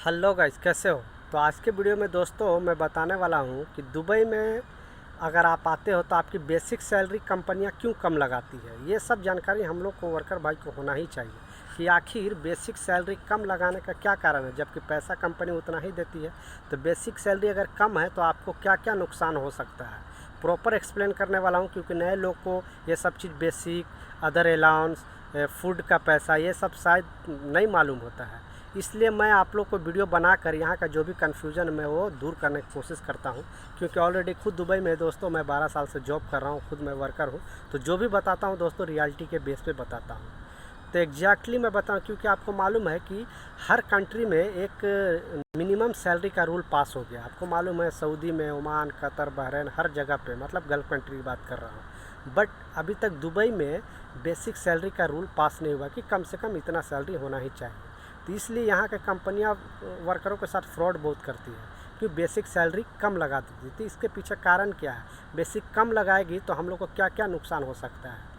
Hello guys, कैसे हो। तो आज के वीडियो में दोस्तों मैं बताने वाला हूँ कि दुबई में अगर आप आते हो तो आपकी बेसिक सैलरी कंपनियाँ क्यों कम लगाती है। ये सब जानकारी हम लोग को वर्कर भाई को होना ही चाहिए कि आखिर बेसिक सैलरी कम लगाने का क्या कारण है, जबकि पैसा कंपनी उतना ही देती है। तो बेसिक सैलरी अगर कम है तो आपको क्या क्या नुकसान हो सकता है, प्रॉपर एक्सप्लेन करने वाला हूँ। क्योंकि नए लोग को ये सब चीज़ बेसिक, अदर अलाउंस, फूड का पैसा, ये सब शायद नहीं मालूम होता है। इसलिए मैं आप लोग को वीडियो बनाकर यहाँ का जो भी कन्फ्यूजन मैं वो दूर करने की कोशिश करता हूँ। क्योंकि ऑलरेडी खुद दुबई में दोस्तों मैं 12 साल से जॉब कर रहा हूँ, खुद मैं वर्कर हूँ। तो जो भी बताता हूँ दोस्तों रियलिटी के बेस पे बताता हूँ। तो एग्जैक्टली मैं बताऊँ, क्योंकि आपको मालूम है कि हर कंट्री में एक मिनिमम सैलरी का रूल पास हो गया। आपको मालूम है सऊदी में, ओमान, कतर, बहरीन, हर जगह पे, मतलब गल्फ़ कंट्री की बात कर रहा हूँ। बट अभी तक दुबई में बेसिक सैलरी का रूल पास नहीं हुआ कि कम से कम इतना सैलरी होना ही चाहिए। तो इसलिए यहाँ के कंपनियाँ वर्करों के साथ फ्रॉड बहुत करती है कि बेसिक सैलरी कम लगा देती है। तो इसके पीछे कारण क्या है, बेसिक कम लगाएगी तो हम लोग को क्या क्या नुकसान हो सकता है।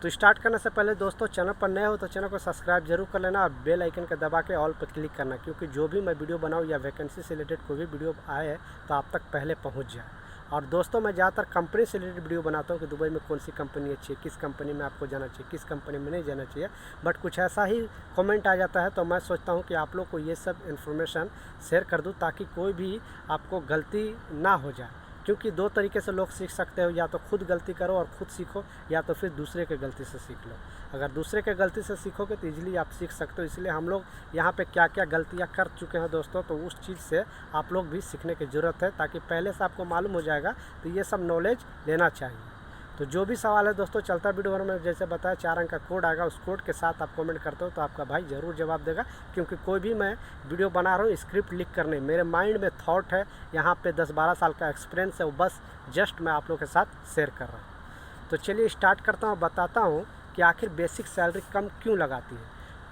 तो स्टार्ट करने से पहले दोस्तों, चैनल पर नए हो तो चैनल को सब्सक्राइब जरूर कर लेना और बेल आइकन का दबा के ऑल पर क्लिक करना, क्योंकि जो भी मैं वीडियो बनाऊँ या वैकेंसी से रिलेटेड कोई भी वीडियो आए तो आप तक पहले पहुँच जाए। और दोस्तों मैं ज़्यादातर कंपनी से रिलेटेड वीडियो बनाता हूँ कि दुबई में कौन सी कंपनी अच्छी है, किस कंपनी में आपको जाना चाहिए, किस कंपनी में नहीं जाना चाहिए। बट कुछ ऐसा ही कमेंट आ जाता है तो मैं सोचता हूँ कि आप लोग को ये सब इन्फॉर्मेशन शेयर कर दूँ ताकि कोई भी आपको गलती ना हो जाए। क्योंकि दो तरीके से लोग सीख सकते हो, या तो खुद गलती करो और खुद सीखो, या तो फिर दूसरे के गलती से सीख लो। अगर दूसरे के गलती से सीखोगे तो ईजिली आप सीख सकते हो। इसलिए हम लोग यहाँ पे क्या क्या गलतियाँ कर चुके हैं दोस्तों, तो उस चीज़ से आप लोग भी सीखने की ज़रूरत है, ताकि पहले से आपको मालूम हो जाएगा। तो ये सब नॉलेज लेना चाहिए। तो जो भी सवाल है दोस्तों चलता वीडियो भर में जैसे बताया 4 अंक का कोड आएगा, उस कोड के साथ आप कमेंट करते हो तो आपका भाई ज़रूर जवाब देगा। क्योंकि कोई भी मैं वीडियो बना रहा हूँ स्क्रिप्ट लिख कर नहीं, मेरे माइंड में थॉट है, यहाँ पे 10-12 साल का एक्सपीरियंस है, वो बस जस्ट मैं आप लोग के साथ शेयर कर रहा हूँ। तो चलिए स्टार्ट करता हूँ, बताता हूँ कि आखिर बेसिक सैलरी कम क्यों लगाती है।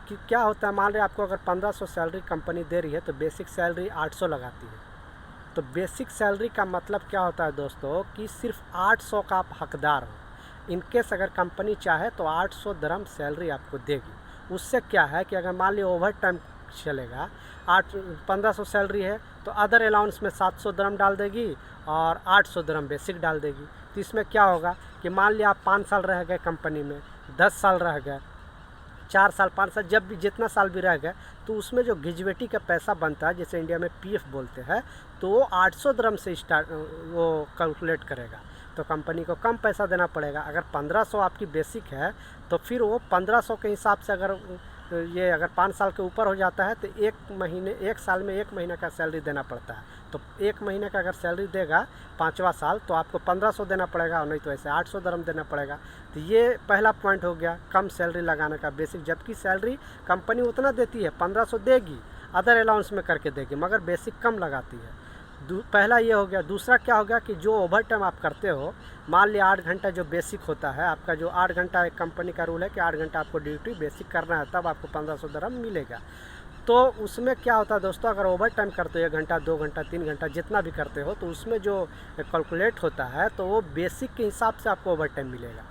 कि क्या होता है, मान रहे आपको अगर 1500 सैलरी कंपनी दे रही है तो बेसिक सैलरी 800 लगाती है। तो बेसिक सैलरी का मतलब क्या होता है दोस्तों कि सिर्फ 800 का आप हकदार हो। इनकेस अगर कंपनी चाहे तो 800 दरम सैलरी आपको देगी। उससे क्या है कि अगर मान लिया ओवर टाइम चलेगा, 1500 सैलरी है तो अदर अलाउंस में 700 दरम डाल देगी और 800 दरम बेसिक डाल देगी। तो इसमें क्या होगा कि मान लिया आप 5 साल रह गए कंपनी में, 10 साल रह गए, 4 साल, 5 साल, जब भी जितना साल भी रह गए, तो उसमें जो ग्रेजुएटी का पैसा बनता है, जैसे इंडिया में पीएफ बोलते हैं, तो वो 800 दरम से स्टार्ट वो कैलकुलेट करेगा। तो कंपनी को कम पैसा देना पड़ेगा। अगर 1500 आपकी बेसिक है तो फिर वो 1500 के हिसाब से अगर ये अगर 5 साल के ऊपर हो जाता है तो एक साल में 1 महीने का सैलरी देना पड़ता है। तो 1 महीने का अगर सैलरी देगा 5वां साल तो आपको 1500 देना पड़ेगा, और नहीं तो ऐसे 800 दरम देना पड़ेगा। तो ये पहला पॉइंट हो गया कम सैलरी लगाने का बेसिक। जबकि सैलरी कंपनी उतना देती है, 1500 देगी, अदर अलाउंस में करके देगी, मगर बेसिक कम लगाती है। पहला ये हो गया। दूसरा क्या हो गया कि जो ओवर टाइम आप करते हो, मान लिया 8 घंटा जो बेसिक होता है आपका, जो 8 घंटा एक कंपनी का रूल है कि 8 घंटा आपको ड्यूटी बेसिक करना है, तब आपको 1500 दरम मिलेगा। तो उसमें क्या होता है दोस्तों, अगर ओवर टाइम करते हो 1 घंटा, 2 घंटा, 3 घंटा, जितना भी करते हो, तो उसमें जो कैलकुलेट होता है तो वो बेसिक के हिसाब से आपको ओवर टाइम मिलेगा।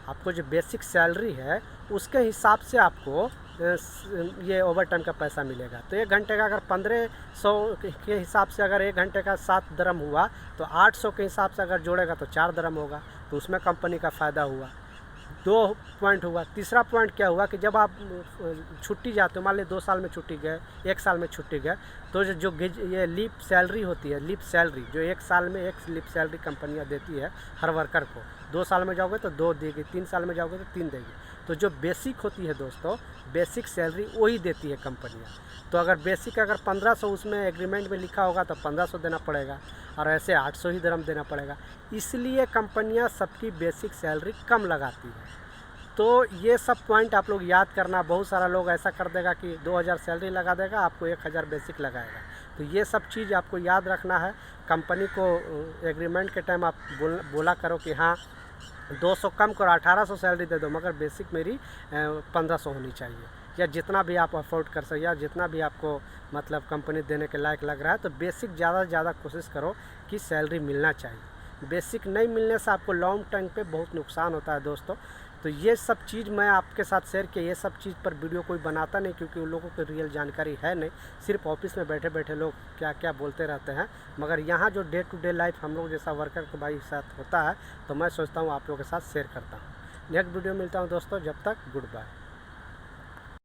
आपको जो बेसिक सैलरी है उसके हिसाब से आपको ये ओवर टाइम का पैसा मिलेगा। तो 1 घंटे का अगर 1500 के हिसाब से अगर 1 घंटे का 7 दरम हुआ, तो 800 के हिसाब से अगर जोड़ेगा तो 4 दरम होगा। तो उसमें कंपनी का फ़ायदा हुआ। 2 पॉइंट हुआ। तीसरा पॉइंट क्या हुआ कि जब आप छुट्टी जाते हो, मान लीजिए 2 साल में छुट्टी गए, 1 साल में छुट्टी गए, तो जो ये लीप सैलरी होती है, लीप सैलरी जो 1 साल में 1 लीप सैलरी कंपनियां देती है हर वर्कर को। 2 साल में जाओगे तो 2 देगी, 3 साल में जाओगे तो 3 देगी। तो जो बेसिक होती है दोस्तों, बेसिक सैलरी वही देती है कंपनियाँ। तो अगर बेसिक अगर 1500 उसमें एग्रीमेंट में लिखा होगा तो 1500 देना पड़ेगा, और ऐसे 800 ही दरम देना पड़ेगा। इसलिए कंपनियां सबकी बेसिक सैलरी कम लगाती है। तो ये सब पॉइंट आप लोग याद करना। बहुत सारा लोग ऐसा कर देगा कि 2000 सैलरी लगा देगा, आपको 1000 बेसिक लगाएगा। तो ये सब चीज़ आपको याद रखना है। कंपनी को एग्रीमेंट के टाइम आप बोला करो कि हाँ 200 कम करो, 1800 सैलरी दे दो, मगर बेसिक मेरी 1500 होनी चाहिए, या जितना भी आप अफोर्ड कर सके, या जितना भी आपको मतलब कंपनी देने के लायक लग रहा है। तो बेसिक ज़्यादा से ज़्यादा कोशिश करो कि सैलरी मिलना चाहिए। बेसिक नहीं मिलने से आपको लॉन्ग टर्म पे बहुत नुकसान होता है दोस्तों। तो ये सब चीज़ मैं आपके साथ शेयर किया। ये सब चीज़ पर वीडियो कोई बनाता नहीं, क्योंकि उन लोगों को रियल जानकारी है नहीं। सिर्फ ऑफिस में बैठे बैठे लोग क्या क्या बोलते रहते हैं, मगर यहाँ जो डे टू डे लाइफ हम लोग जैसा वर्कर के भाई साथ होता है, तो मैं सोचता हूँ आप लोगों के साथ शेयर करता हूँ। नेक्स्ट वीडियो मिलता हूँ दोस्तों, जब तक गुड बाय।